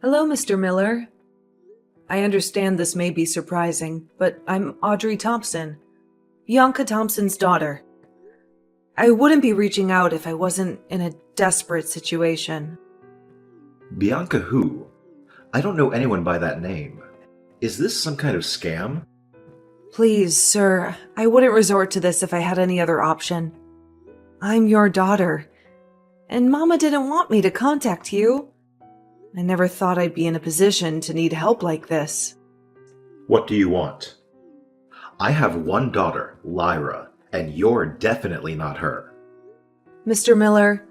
Hello, Mr. Miller. I understand this may be surprising, but I'm Audrey Thompson, Bianca Thompson's daughter. I wouldn't be reaching out if I wasn't in a desperate situation. Bianca who? I don't know anyone by that name. Is this some kind of scam? Please, sir, I wouldn't resort to this if I had any other option. I'm your daughter, and Mama didn't want me to contact you. I never thought I'd be in a position to need help like this. What do you want? I have one daughter, Lyra, and you're definitely not her. Mr. Miller,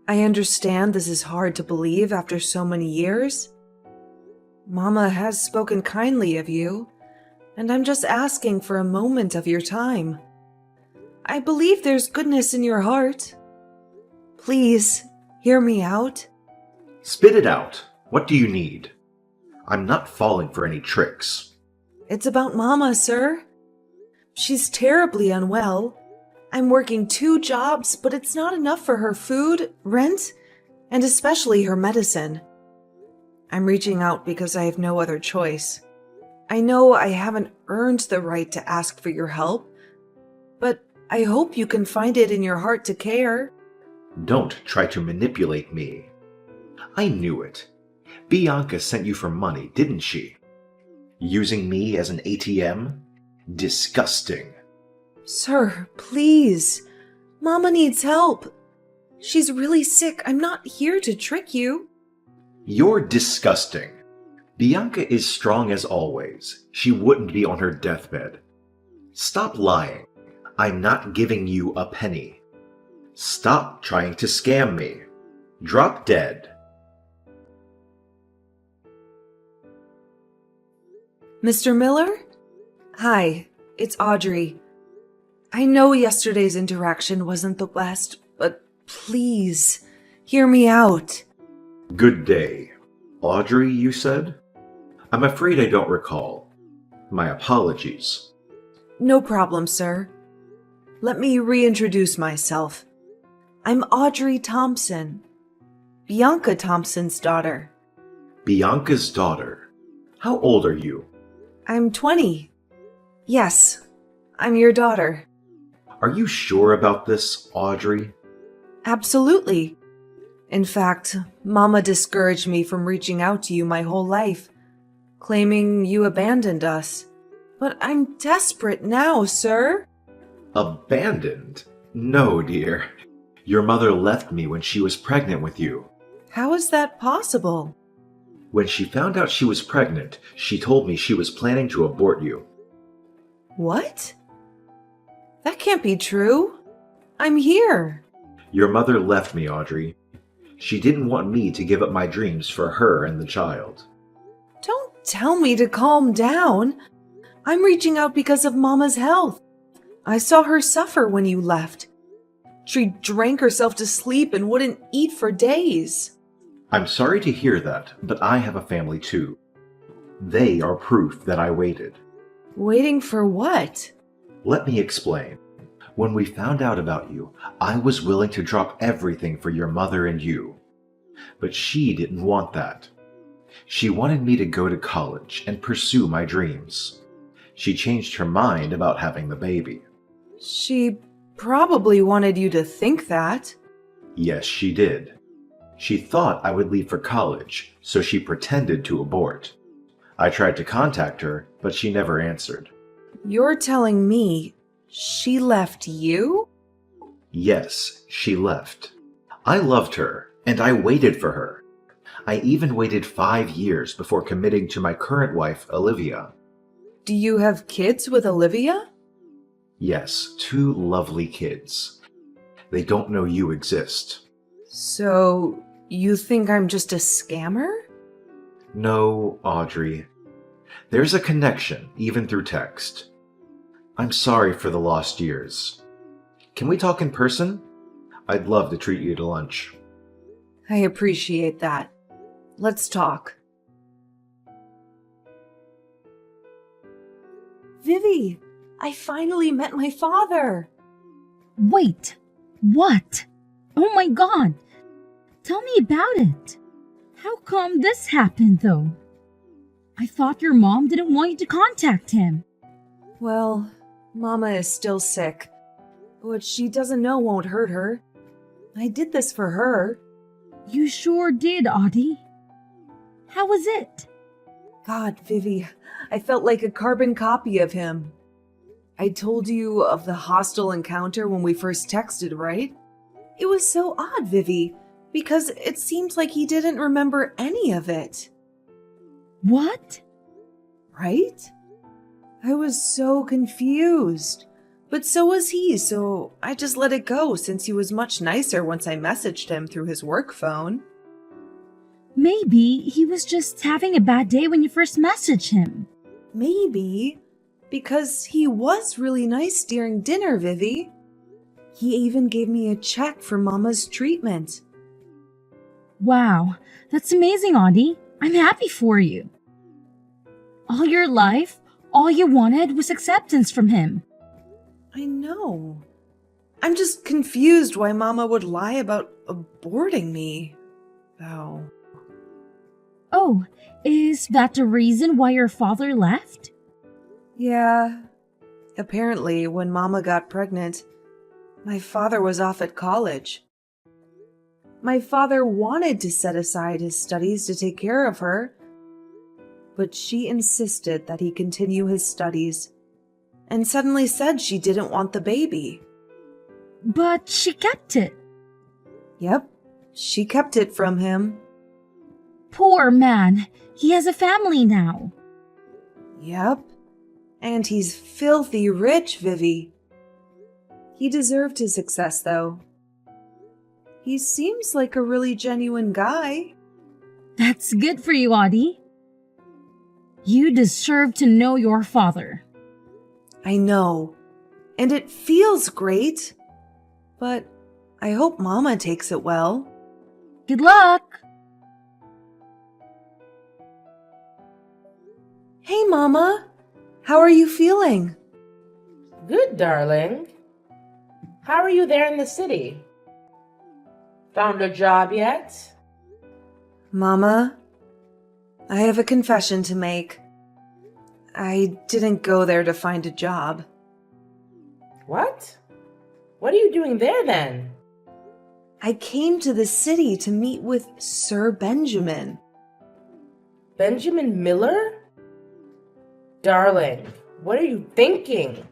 I understand this is hard to believe after so many years. Mama has spoken kindly of you, and I'm just asking for a moment of your time. I believe there's goodness in your heart. Please, hear me out. Spit it out. What do you need? I'm not falling for any tricks. It's about Mama, sir. She's terribly unwell. I'm working 2 jobs, but it's not enough for her food, rent, and especially her medicine. I'm reaching out because I have no other choice. I know I haven't earned the right to ask for your help, but I hope you can find it in your heart to care. Don't try to manipulate me. I knew it. Bianca sent you for money, didn't she? Using me as an ATM? Disgusting. Sir, please. Mama needs help. She's really sick. I'm not here to trick you. You're disgusting. Bianca is strong as always. She wouldn't be on her deathbed. Stop lying. I'm not giving you a penny. Stop trying to scam me. Drop dead. Mr. Miller? Hi, it's Audrey. I know yesterday's interaction wasn't the best, but please, hear me out. Good day. Audrey, you said? I'm afraid I don't recall. My apologies. No problem, sir. Let me reintroduce myself. I'm Audrey Thompson, Bianca Thompson's daughter. Bianca's daughter. How old are you? I'm 20. Yes, I'm your daughter. Are you sure about this, Audrey? Absolutely. In fact, Mama discouraged me from reaching out to you my whole life, claiming you abandoned us. But I'm desperate now, sir. Abandoned? No, dear. Your mother left me when she was pregnant with you. How is that possible? When she found out she was pregnant, she told me she was planning to abort you. What? That can't be true. I'm here. Your mother left me, Audrey. She didn't want me to give up my dreams for her and the child. Don't tell me to calm down. I'm reaching out because of Mama's health. I saw her suffer when you left. She drank herself to sleep and wouldn't eat for days. I'm sorry to hear that, but I have a family too. They are proof that I waited. Waiting for what? Let me explain. When we found out about you, I was willing to drop everything for your mother and you. But she didn't want that. She wanted me to go to college and pursue my dreams. She changed her mind about having the baby. She probably wanted you to think that. Yes, she did. She thought I would leave for college, so she pretended to abort. I tried to contact her, but she never answered. You're telling me she left you? Yes, she left. I loved her, and I waited for her. I even waited 5 years before committing to my current wife, Olivia. Do you have kids with Olivia? Yes, 2 lovely kids. They don't know you exist. So, you think I'm just a scammer? No, Audrey. There's a connection, even through text. I'm sorry for the lost years. Can we talk in person? I'd love to treat you to lunch. I appreciate that. Let's talk. Vivi, I finally met my father. Wait, what? Oh my god! Tell me about it. How come this happened, though? I thought your mom didn't want you to contact him. Well, Mama is still sick. What she doesn't know won't hurt her. I did this for her. You sure did, Audie. How was it? God, Vivi, I felt like a carbon copy of him. I told you of the hostile encounter when we first texted, right? It was so odd, Vivi, because it seemed like he didn't remember any of it. What? Right? I was so confused. But so was he, so I just let it go since he was much nicer once I messaged him through his work phone. Maybe he was just having a bad day when you first messaged him. Maybe. Because he was really nice during dinner, Vivi. He even gave me a check for Mama's treatment. Wow, that's amazing, Audie. I'm happy for you. All your life, all you wanted was acceptance from him. I know. I'm just confused why Mama would lie about aborting me, though. Oh, is that the reason why your father left? Yeah. Apparently, when Mama got pregnant, my father was off at college. My father wanted to set aside his studies to take care of her, but she insisted that he continue his studies and suddenly said she didn't want the baby. But she kept it. Yep, she kept it from him. Poor man. He has a family now. Yep, and he's filthy rich, Vivi. He deserved his success, though. He seems like a really genuine guy. That's good for you, Audie. You deserve to know your father. I know, and it feels great, but I hope Mama takes it well. Good luck! Hey, Mama! How are you feeling? Good, darling. How are you there in the city? Found a job yet? Mama, I have a confession to make. I didn't go there to find a job. What? What are you doing there then? I came to the city to meet with Sir Benjamin. Benjamin Miller? Darling, what are you thinking?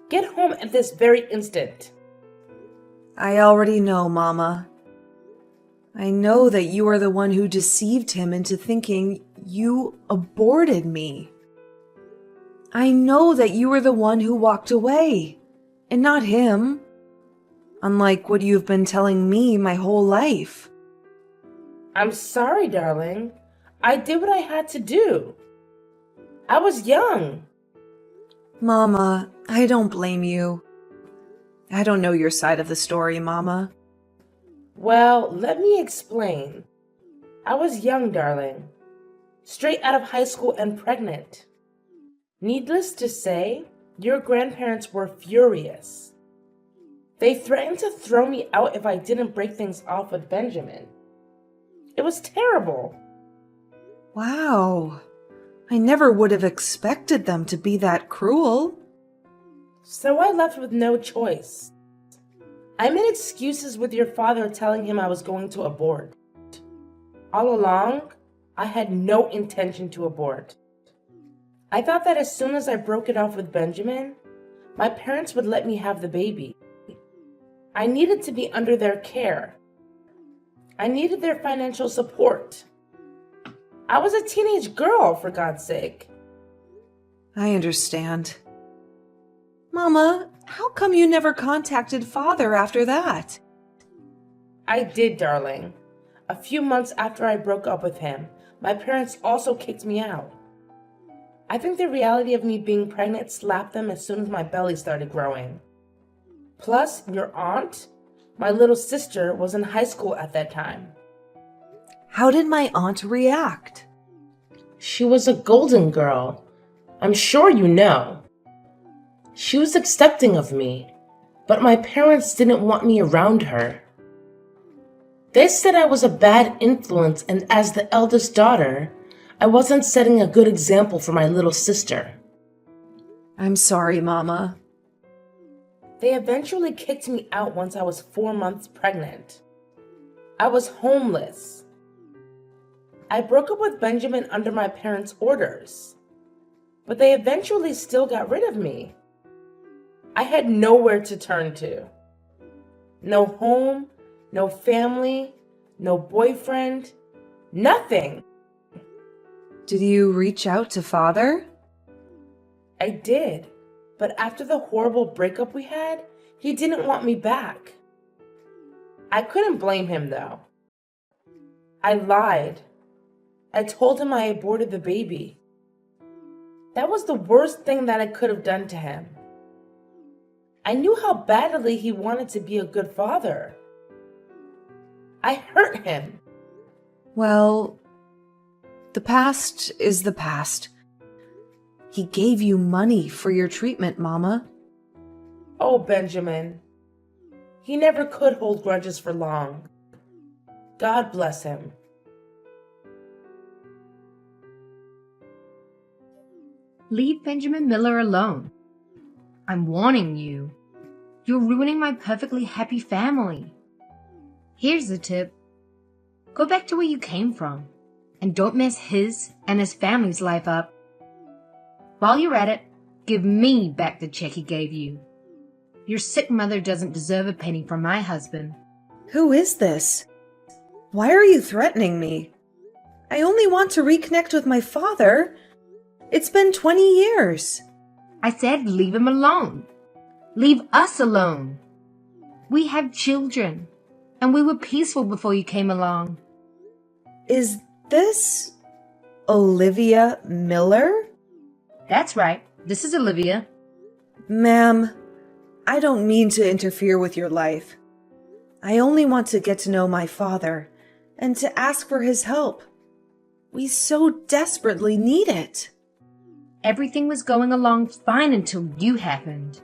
Get home at this very instant. I already know, Mama. I know that you are the one who deceived him into thinking you aborted me. I know that you were the one who walked away, and not him. Unlike what you've been telling me my whole life. I'm sorry, darling. I did what I had to do. I was young. Mama, I don't blame you. I don't know your side of the story, Mama. Well, let me explain. I was young, darling. Straight out of high school and pregnant. Needless to say, your grandparents were furious. They threatened to throw me out if I didn't break things off with Benjamin. It was terrible. Wow. I never would have expected them to be that cruel. So I left with no choice. I made excuses with your father telling him I was going to abort. All along, I had no intention to abort. I thought that as soon as I broke it off with Benjamin, my parents would let me have the baby. I needed to be under their care. I needed their financial support. I was a teenage girl, for God's sake. I understand. Mama, how come you never contacted Father after that? I did, darling. A few months after I broke up with him, my parents also kicked me out. I think the reality of me being pregnant slapped them as soon as my belly started growing. Plus, your aunt, my little sister, was in high school at that time. How did my aunt react? She was a golden girl. I'm sure you know. She was accepting of me, but my parents didn't want me around her. They said I was a bad influence, and as the eldest daughter, I wasn't setting a good example for my little sister. I'm sorry, Mama. They eventually kicked me out once I was 4 months pregnant. I was homeless. I broke up with Benjamin under my parents' orders, but they eventually still got rid of me. I had nowhere to turn to. No home, no family, no boyfriend, nothing. Did you reach out to Father? I did, but after the horrible breakup we had, he didn't want me back. I couldn't blame him though. I lied. I told him I aborted the baby. That was the worst thing that I could have done to him. I knew how badly he wanted to be a good father. I hurt him. Well, the past is the past. He gave you money for your treatment, Mama. Oh, Benjamin. He never could hold grudges for long. God bless him. Leave Benjamin Miller alone. I'm warning you. You're ruining my perfectly happy family. Here's the tip. Go back to where you came from, and don't mess his and his family's life up. While you're at it, give me back the check he gave you. Your sick mother doesn't deserve a penny from my husband. Who is this? Why are you threatening me? I only want to reconnect with my father. It's been 20 years. I said leave him alone. Leave us alone. We have children, and we were peaceful before you came along. Is this Olivia Miller? That's right. This is Olivia. Ma'am, I don't mean to interfere with your life. I only want to get to know my father and to ask for his help. We so desperately need it. Everything was going along fine until you happened.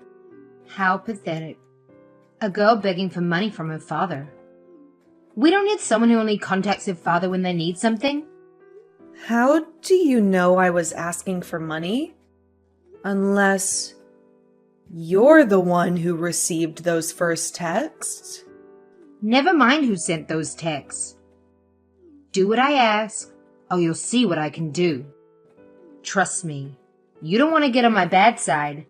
How pathetic. A girl begging for money from her father. We don't need someone who only contacts their father when they need something. How do you know I was asking for money? Unless you're the one who received those first texts? Never mind who sent those texts. Do what I ask, or you'll see what I can do. Trust me, you don't want to get on my bad side.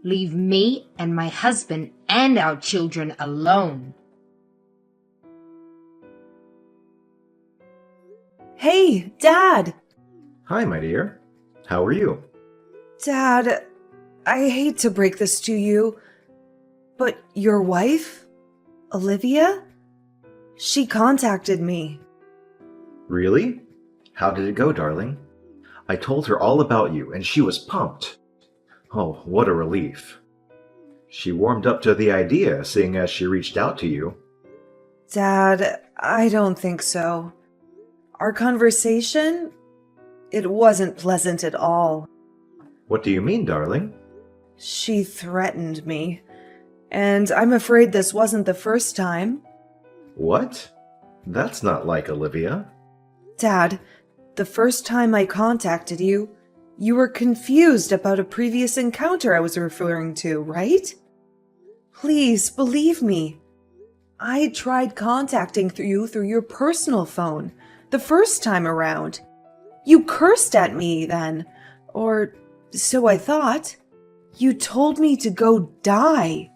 Leave me and my husband and our children alone. Hey, Dad! Hi, my dear. How are you? Dad, I hate to break this to you, but your wife, Olivia, she contacted me. Really? How did it go, darling? I told her all about you, and she was pumped. Oh, what a relief. She warmed up to the idea, seeing as she reached out to you. Dad, I don't think so. Our conversation, it wasn't pleasant at all. What do you mean, darling? She threatened me, and I'm afraid this wasn't the first time. What? That's not like Olivia. Dad, the first time I contacted you, you were confused about a previous encounter I was referring to, right? Please believe me. I tried contacting you through your personal phone the first time around. You cursed at me then, or so I thought. You told me to go die.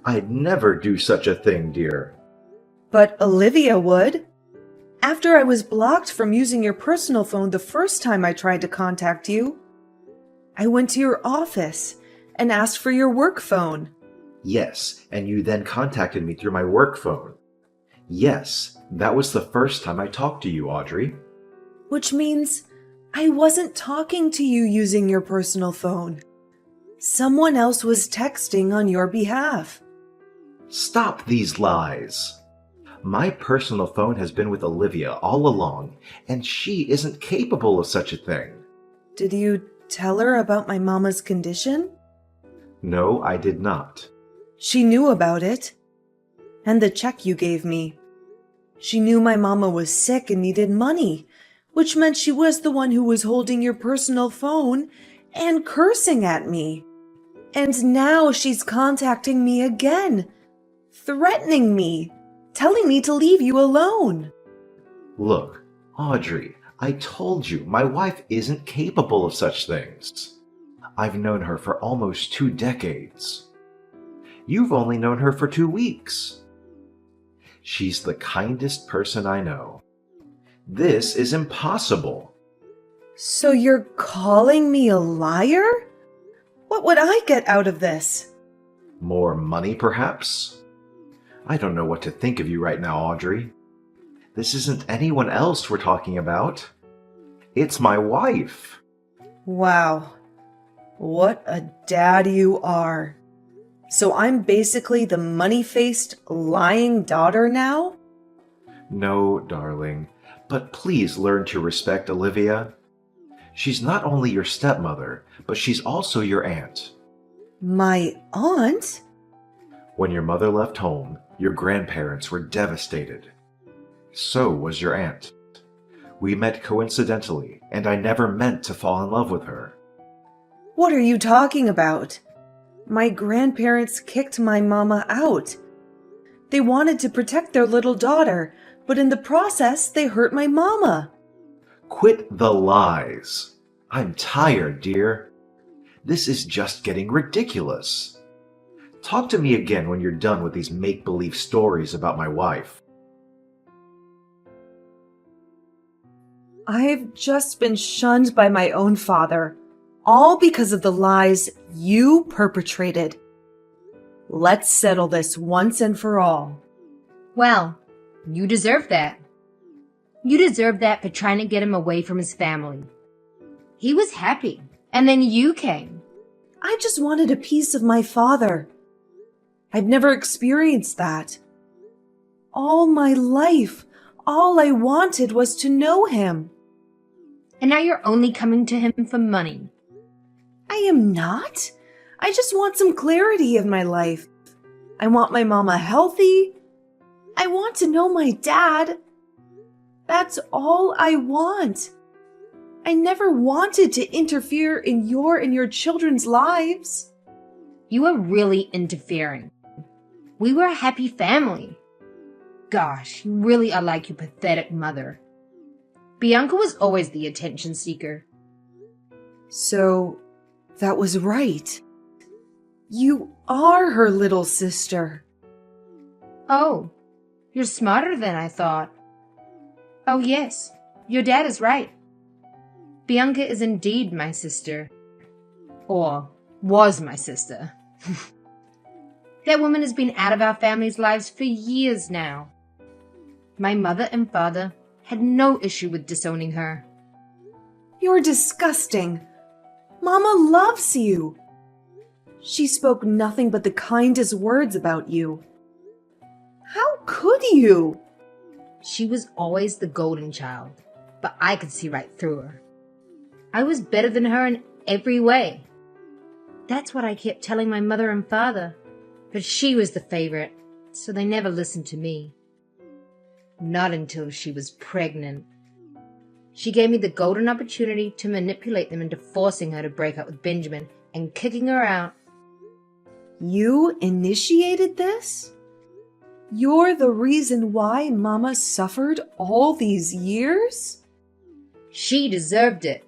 I'd never do such a thing, dear. But Olivia would. After I was blocked from using your personal phone the first time I tried to contact you, I went to your office and asked for your work phone. Yes, and you then contacted me through my work phone. Yes, that was the first time I talked to you, Audrey. Which means I wasn't talking to you using your personal phone. Someone else was texting on your behalf. Stop these lies. My personal phone has been with Olivia all along, and she isn't capable of such a thing. Did you tell her about my mama's condition? No, I did not. She knew about it. And the check you gave me. She knew my mama was sick and needed money, which meant she was the one who was holding your personal phone and cursing at me. And now she's contacting me again, threatening me, telling me to leave you alone. Look, Audrey, I told you my wife isn't capable of such things. I've known her for almost 2 decades. You've only known her for 2 weeks. She's the kindest person I know. This is impossible. So you're calling me a liar? What would I get out of this? More money, perhaps? I don't know what to think of you right now, Audrey. This isn't anyone else we're talking about. It's my wife. Wow. What a dad you are. So I'm basically the money-faced, lying daughter now? No, darling, but please learn to respect Olivia. She's not only your stepmother, but she's also your aunt. My aunt? When your mother left home, your grandparents were devastated. So was your aunt. We met coincidentally, and I never meant to fall in love with her. What are you talking about? My grandparents kicked my mama out. They wanted to protect their little daughter, but in the process, they hurt my mama. Quit the lies. I'm tired, dear. This is just getting ridiculous. Talk to me again when you're done with these make-believe stories about my wife. I've just been shunned by my own father, all because of the lies you perpetrated. Let's settle this once and for all. Well, you deserve that. You deserve that for trying to get him away from his family. He was happy, and then you came. I just wanted a piece of my father. I've never experienced that. All my life, all I wanted was to know him. And now you're only coming to him for money. I am not. I just want some clarity in my life. I want my mama healthy. I want to know my dad. That's all I want. I never wanted to interfere in your and your children's lives. You are really interfering. We were a happy family. Gosh, you really are like your pathetic mother. Bianca was always the attention seeker. So, that was right. You are her little sister. Oh, you're smarter than I thought. Oh yes, your dad is right. Bianca is indeed my sister. Or was my sister. That woman has been out of our family's lives for years now. My mother and father had no issue with disowning her. You're disgusting. Mama loves you. She spoke nothing but the kindest words about you. How could you? She was always the golden child, but I could see right through her. I was better than her in every way. That's what I kept telling my mother and father, but she was the favorite, so they never listened to me. Not until she was pregnant. She gave me the golden opportunity to manipulate them into forcing her to break up with Benjamin and kicking her out. You initiated this? You're the reason why Mama suffered all these years? She deserved it.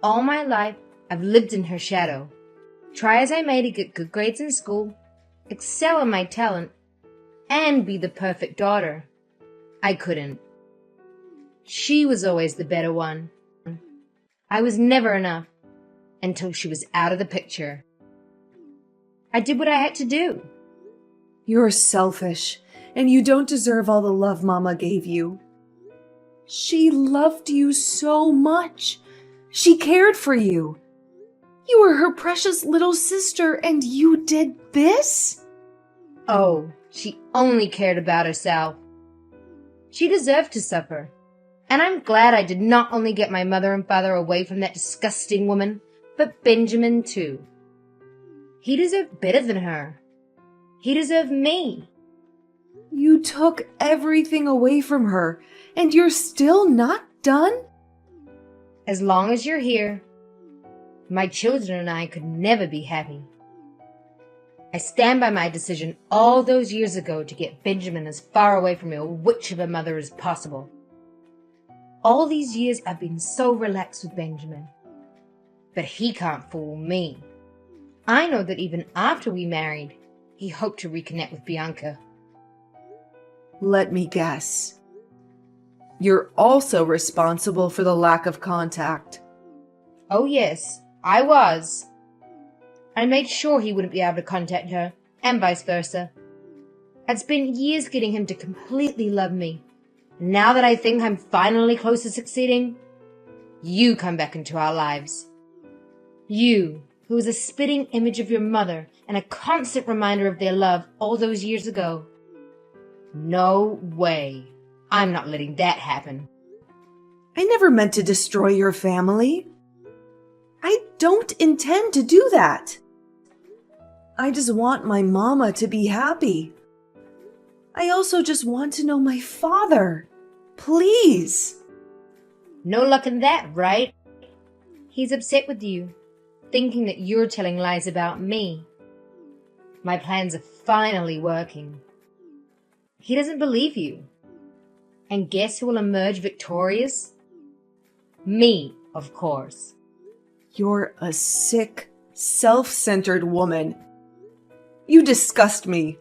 All my life, I've lived in her shadow. Try as I may to get good grades in school, excel in my talent, and be the perfect daughter. I couldn't. She was always the better one. I was never enough until she was out of the picture. I did what I had to do. You're selfish, and you don't deserve all the love Mama gave you. She loved you so much. She cared for you. You were her precious little sister, and you did this? Oh, she only cared about herself. She deserved to suffer. And I'm glad I did not only get my mother and father away from that disgusting woman, but Benjamin too. He deserved better than her. He deserved me. You took everything away from her, and you're still not done? As long as you're here, my children and I could never be happy. I stand by my decision all those years ago to get Benjamin as far away from your witch of a mother as possible. All these years I've been so relaxed with Benjamin. But he can't fool me. I know that even after we married, he hoped to reconnect with Bianca. Let me guess. You're also responsible for the lack of contact. Oh yes, I was. I made sure he wouldn't be able to contact her, and vice versa. I'd spent years getting him to completely love me. And now that I think I'm finally close to succeeding, you come back into our lives. You, who was a spitting image of your mother and a constant reminder of their love all those years ago. No way. I'm not letting that happen. I never meant to destroy your family. I don't intend to do that. I just want my mama to be happy. I also just want to know my father. Please. No luck in that, right? He's upset with you, thinking that you're telling lies about me. My plans are finally working. He doesn't believe you. And guess who will emerge victorious? Me, of course. You're a sick, self-centered woman. You disgust me.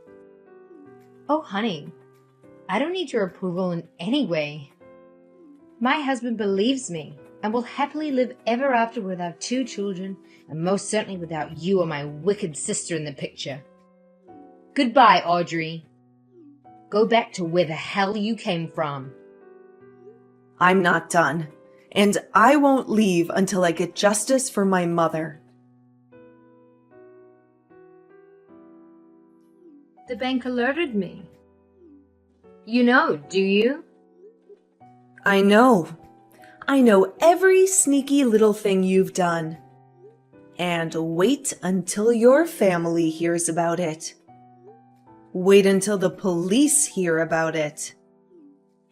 Oh, honey, I don't need your approval in any way. My husband believes me and will happily live ever after with our 2 children, and most certainly without you or my wicked sister in the picture. Goodbye, Audrey. Go back to where the hell you came from. I'm not done, and I won't leave until I get justice for my mother. The bank alerted me. You know, do you? I know. I know every sneaky little thing you've done. And wait until your family hears about it. Wait until the police hear about it.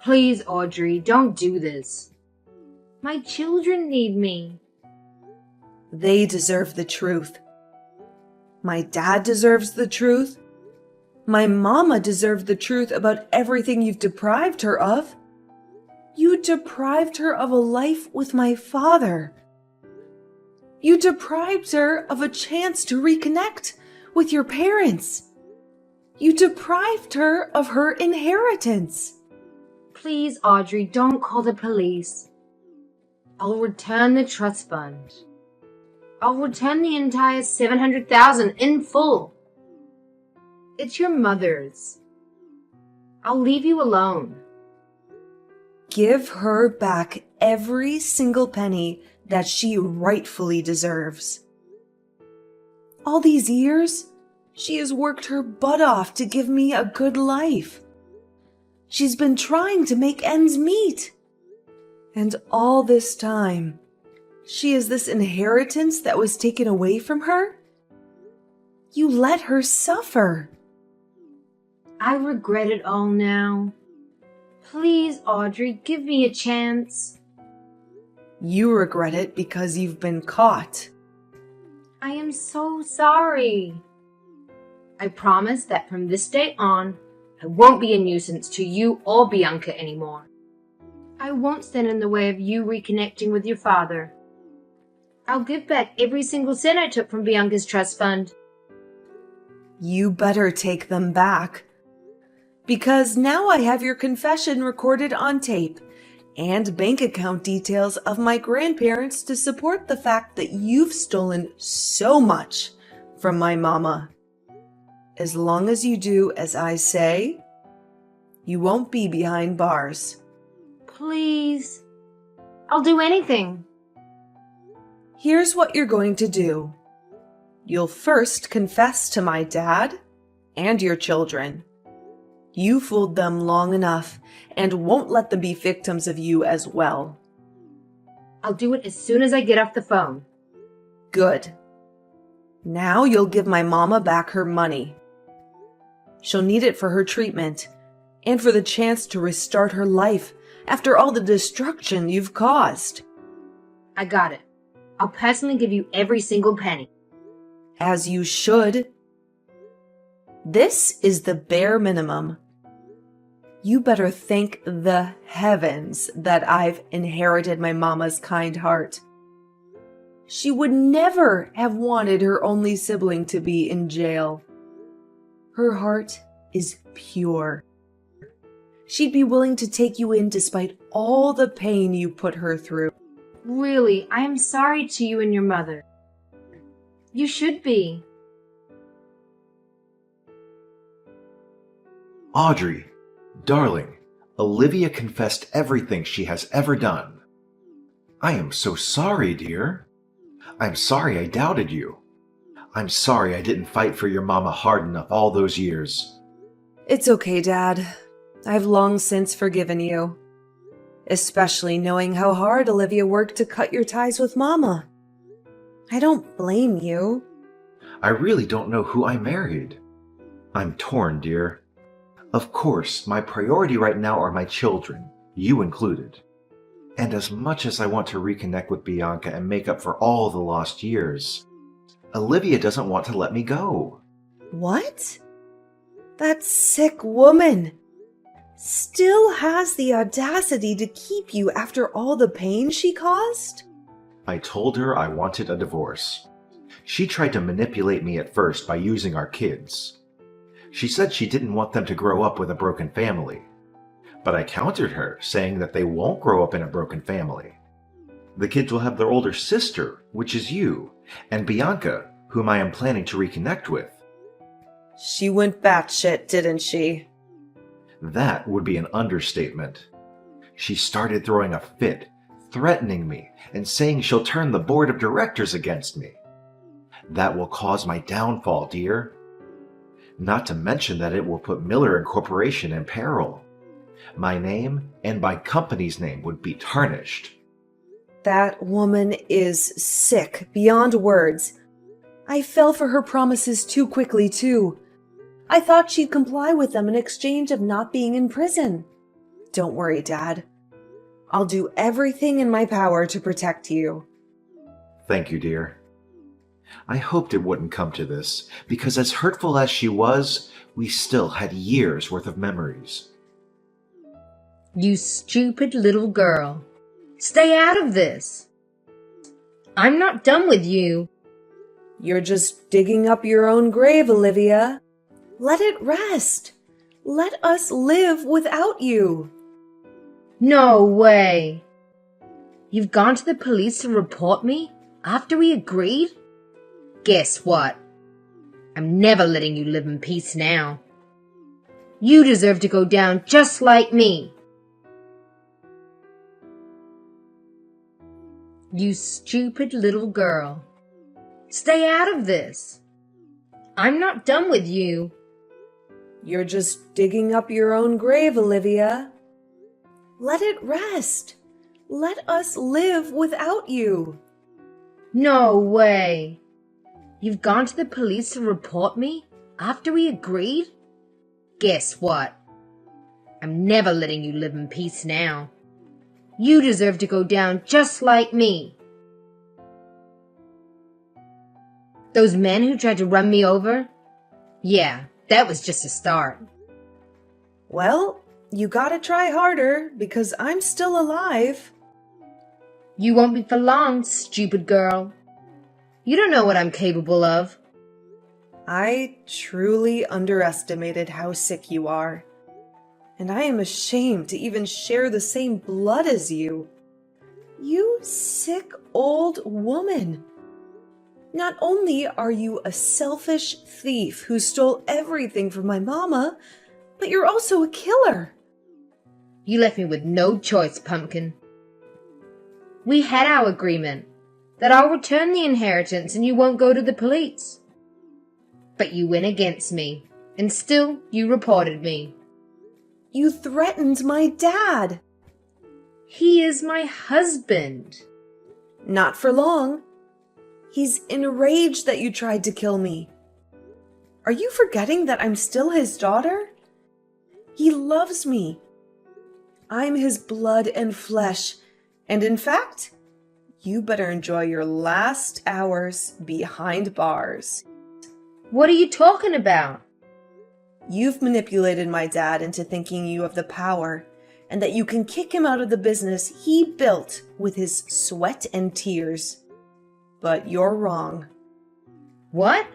Please, Audrey, don't do this. My children need me. They deserve the truth. My dad deserves the truth. My mama deserved the truth about everything you've deprived her of. You deprived her of a life with my father. You deprived her of a chance to reconnect with your parents. You deprived her of her inheritance. Please, Audrey, don't call the police. I'll return the trust fund. I'll return the entire $700,000 in full. It's your mother's. I'll leave you alone. Give her back every single penny that she rightfully deserves. All these years, she has worked her butt off to give me a good life. She's been trying to make ends meet. And all this time, she has this inheritance that was taken away from her? You let her suffer. I regret it all now. Please, Audrey, give me a chance. You regret it because you've been caught. I am so sorry. I promise that from this day on, I won't be a nuisance to you or Bianca anymore. I won't stand in the way of you reconnecting with your father. I'll give back every single cent I took from Bianca's trust fund. You better take them back. Because now I have your confession recorded on tape and bank account details of my grandparents to support the fact that you've stolen so much from my mama. As long as you do as I say, you won't be behind bars. Please. I'll do anything. Here's what you're going to do. You'll first confess to my dad and your children. You fooled them long enough and won't let them be victims of you as well. I'll do it as soon as I get off the phone. Good. Now you'll give my mama back her money. She'll need it for her treatment, and for the chance to restart her life after all the destruction you've caused. I got it. I'll personally give you every single penny. As you should. This is the bare minimum. You better thank the heavens that I've inherited my mama's kind heart. She would never have wanted her only sibling to be in jail. Her heart is pure. She'd be willing to take you in despite all the pain you put her through. Really, I am sorry to you and your mother. You should be. Audrey, darling, Olivia confessed everything she has ever done. I am so sorry, dear. I'm sorry I doubted you. I'm sorry I didn't fight for your mama hard enough all those years. It's okay, Dad. I've long since forgiven you. Especially knowing how hard Olivia worked to cut your ties with Mama. I don't blame you. I really don't know who I married. I'm torn, dear. Of course, my priority right now are my children, you included. And as much as I want to reconnect with Bianca and make up for all the lost years, Olivia doesn't want to let me go. What? That sick woman still has the audacity to keep you after all the pain she caused? I told her I wanted a divorce. She tried to manipulate me at first by using our kids. She said she didn't want them to grow up with a broken family. But I countered her, saying that they won't grow up in a broken family. The kids will have their older sister, which is you, and Bianca, whom I am planning to reconnect with. She went batshit, didn't she? That would be an understatement. She started throwing a fit, threatening me, and saying she'll turn the board of directors against me. That will cause my downfall, dear. Not to mention that it will put Miller Incorporation in peril. My name and my company's name would be tarnished. That woman is sick beyond words. I fell for her promises too quickly, too. I thought she'd comply with them in exchange of not being in prison. Don't worry, Dad. I'll do everything in my power to protect you. Thank you, dear. I hoped it wouldn't come to this, because as hurtful as she was, we still had years' worth of memories. You stupid little girl. Stay out of this. I'm not done with you. You're just digging up your own grave, Olivia. Let it rest. Let us live without you. No way. You've gone to the police to report me after we agreed? Guess what? I'm never letting you live in peace now. You deserve to go down just like me. You stupid little girl. Stay out of this. I'm not done with you. You're just digging up your own grave, Olivia. Let it rest. Let us live without you. No way. You've gone to the police to report me after we agreed? Guess what? I'm never letting you live in peace now. You deserve to go down just like me. Those men who tried to run me over? Yeah, that was just a start. Well, you gotta try harder because I'm still alive. You won't be for long, stupid girl. You don't know what I'm capable of. I truly underestimated how sick you are. And I am ashamed to even share the same blood as you. You sick old woman. Not only are you a selfish thief who stole everything from my mama, but you're also a killer. You left me with no choice, Pumpkin. We had our agreement that I'll return the inheritance and you won't go to the police. But you went against me, and still you reported me. You threatened my dad. He is my husband. Not for long. He's enraged that you tried to kill me. Are you forgetting that I'm still his daughter? He loves me. I'm his blood and flesh, and in fact, you better enjoy your last hours behind bars. What are you talking about? You've manipulated my dad into thinking you have the power and that you can kick him out of the business he built with his sweat and tears. But you're wrong. What?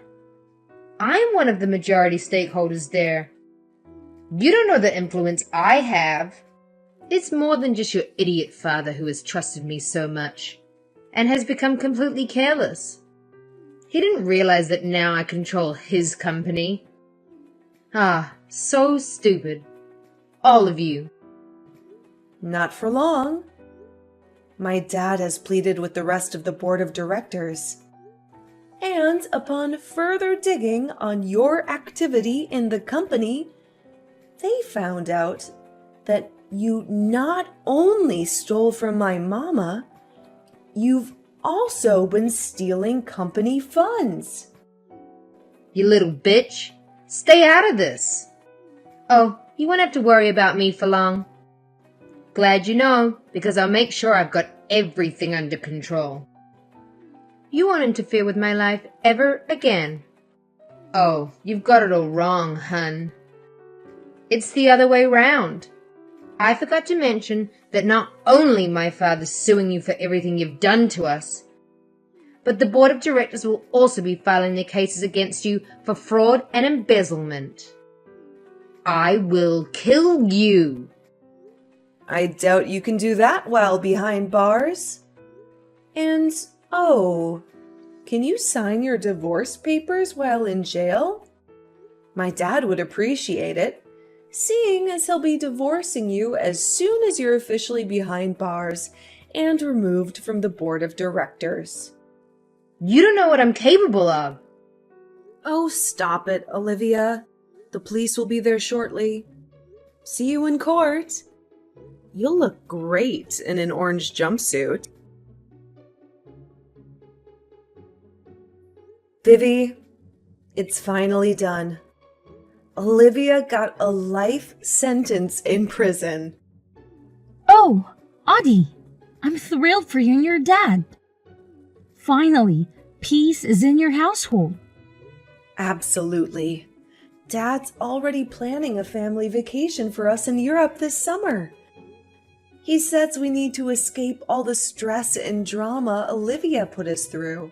I'm one of the majority stakeholders there. You don't know the influence I have. It's more than just your idiot father who has trusted me so much and has become completely careless. He didn't realize that now I control his company. Ah, so stupid. All of you. Not for long. My dad has pleaded with the rest of the board of directors. And upon further digging on your activity in the company, they found out that you not only stole from my mama, you've also been stealing company funds. You little bitch. Stay out of this. Oh, you won't have to worry about me for long. Glad you know, because I'll make sure I've got everything under control. You won't interfere with my life ever again. Oh, you've got it all wrong, hun. It's the other way round. I forgot to mention that not only my father's suing you for everything you've done to us, but the board of directors will also be filing their cases against you for fraud and embezzlement. I will kill you. I doubt you can do that while behind bars. And, oh, can you sign your divorce papers while in jail? My dad would appreciate it, seeing as he'll be divorcing you as soon as you're officially behind bars and removed from the board of directors. You don't know what I'm capable of. Oh, stop it, Olivia. The police will be there shortly. See you in court. You'll look great in an orange jumpsuit. Vivi, it's finally done. Olivia got a life sentence in prison. Oh, Audie, I'm thrilled for you and your dad. Finally, peace is in your household. Absolutely. Dad's already planning a family vacation for us in Europe this summer. He says we need to escape all the stress and drama Olivia put us through.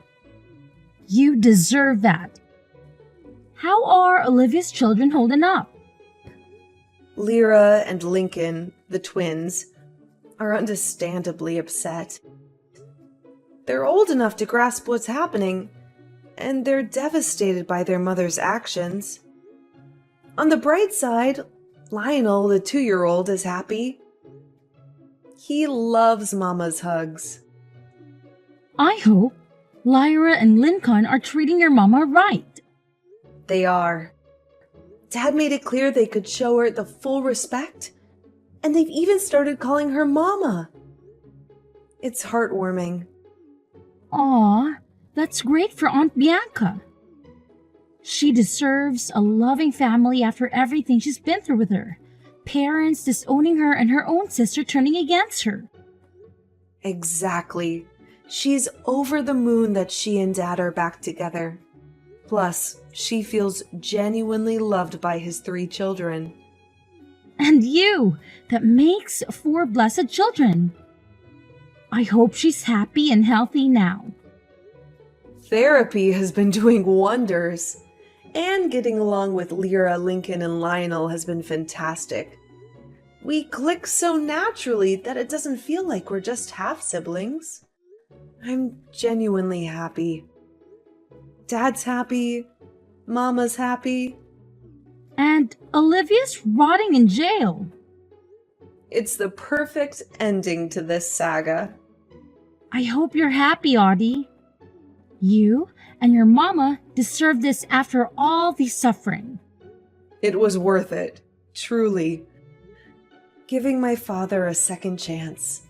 You deserve that. How are Olivia's children holding up? Lyra and Lincoln, the twins, are understandably upset. They're old enough to grasp what's happening, and they're devastated by their mother's actions. On the bright side, Lionel, the 2-year-old, is happy. He loves Mama's hugs. I hope Lyra and Lincoln are treating your mama right. They are. Dad made it clear they could show her the full respect, and they've even started calling her Mama. It's heartwarming. Aw, that's great for Aunt Bianca. She deserves a loving family after everything she's been through with her. Parents disowning her and her own sister turning against her. Exactly. She's over the moon that she and Dad are back together. Plus, she feels genuinely loved by his 3 children. And you, that makes 4 blessed children. I hope she's happy and healthy now. Therapy has been doing wonders. And getting along with Lyra, Lincoln, and Lionel has been fantastic. We click so naturally that it doesn't feel like we're just half-siblings. I'm genuinely happy. Dad's happy. Mama's happy. And Olivia's rotting in jail. It's the perfect ending to this saga. I hope you're happy, Audie. You and your mama deserve this after all the suffering. It was worth it, truly. Giving my father a second chance.